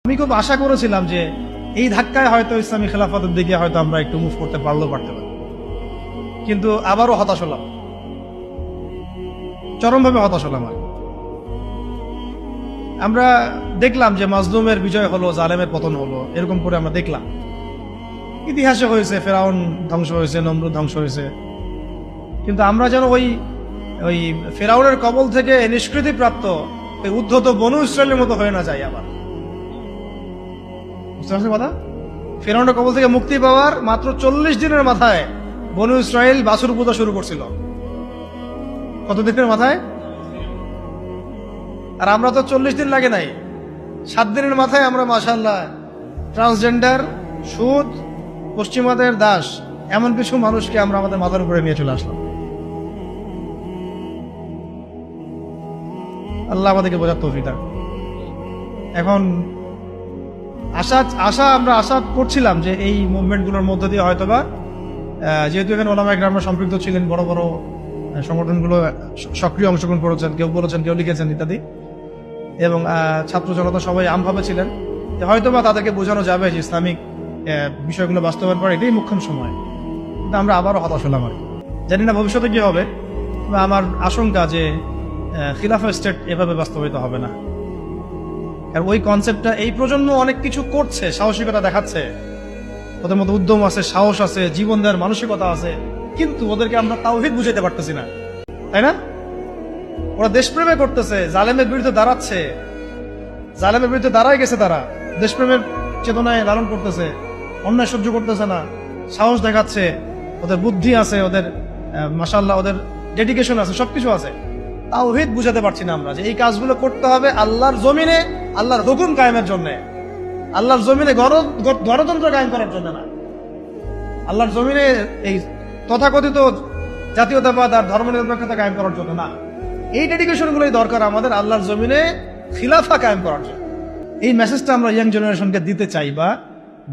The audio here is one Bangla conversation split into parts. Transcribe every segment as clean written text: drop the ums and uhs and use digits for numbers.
আমি খুব আশা করেছিলাম যে এই ধাক্কায় হয়তো ইসলামী খেলাফতের দিকে হয়তো আমরা একটু মুভ করতে পারতে পারি, কিন্তু আবারও হতাশ হলাম, চরমভাবে হতাশ হলাম। আমরা দেখলাম যে মাজলুমের বিজয় হলো, জালেমের পতন হলো, এরকম করে আমরা দেখলাম। ইতিহাসে হয়েছে, ফেরাউন ধ্বংস হয়েছে, নমরুদ ধ্বংস হয়েছে, কিন্তু আমরা যেন ওই ওই ফেরাউনের কবল থেকে নিষ্কৃতি প্রাপ্ত ওই উদ্ধত বনু ইসরায়েলের মতো হয়ে না যায় আবার। বুঝতে পারছেন কথা? ফেরাউনের কবল থেকে মুক্তি পাওয়ার মাত্র 40 দিনের মাথায় বনু ইসরায়েল বাছুর পূজা শুরু করছিল। কত দিনের মাথায়? আর আমরা তো 40 দিন লাগে নাই, 7 দিনের মাথায় আমরা মাশাআল্লাহ ট্রান্সজেন্ডার, সুদ, পশ্চিমাদের দাস, এমন কিছু মানুষকে আমরা আমাদের মাথার উপরে নিয়ে চলে আসলাম। আল্লাহ আমাদেরকে বোঝার তৌফিক দান। এখন আমরা আশা করছিলাম যে এই মুভমেন্টগুলোর মধ্য দিয়ে হয়তোবা, যেহেতু এখানে ওলামায়ে কেরামরা সম্পৃক্ত ছিলেন, বড় বড় সংগঠনগুলো সক্রিয় অংশগ্রহণ করেছেন, কেউ বলেছেন, কেউ লিখেছেন ইত্যাদি, এবং ছাত্র জনতা সবাই আমভাবে ছিলেন, যে হয়তোবা তাদেরকে বোঝানো যাবে যে ইসলামিক বিষয়গুলো বাস্তবায়ন করা এটাই মুখ্যম সময়। কিন্তু আমরা আবারও হতাশ হলাম। আর জানি না ভবিষ্যতে কি হবে, আমার আশঙ্কা যে খিলাফা স্টেট এভাবে বাস্তবায়িত হবে না। আর ওই কনসেপ্টটা এই প্রজন্ম অনেক কিছু করছে, সাহসিকতা দেখাচ্ছে, ওদের মধ্যে উদ্যম আছে, সাহস আছে, জীবন দেওয়ার মানসিকতা আছে, কিন্তু ওদেরকে আমরা তাওহীদ বুঝাইতে পারতেছি না, তাই না? ওরা দেশপ্রেমে করতেছে, জালেমের বিরুদ্ধে দাঁড়াচ্ছে, জালেমের বিরুদ্ধে দাঁড়ায় গেছে, তারা দেশপ্রেমের চেতনায় লালন করতেছে, অন্যায় সহ্য করতেছে না, সাহস দেখাচ্ছে, ওদের বুদ্ধি আছে, ওদের মাশাআল্লাহ ওদের ডেডিকেশন আছে, সবকিছু আছে। তাওহীদ বুঝাতে পারছি না আমরা যে এই কাজগুলো করতে হবে আল্লাহর জমিনে, আল্লাহর হুকুম কায়েমের জন্য, আল্লাহর জমিনে গণতন্ত্র কায়েম করার জন্য না, আল্লাহর জমিনে এই তথাকথিত জাতীয়তাবাদ আর ধর্মনিরপেক্ষতা কায়েম করার জন্য না। এই ডেডিকেশন গুলোই দরকার আমাদের আল্লাহর জমিনে খিলাফা কায়েম করার জন্য। এই মেসেজটা আমরা ইয়াং জেনারেশনকে দিতে চাই বা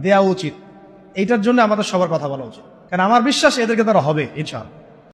দেওয়া উচিত। এইটার জন্য আমাদের সবার কথা বলা উচিত, কারণ আমার বিশ্বাস এদেরকে তারা হবে ইনশাআল্লাহ।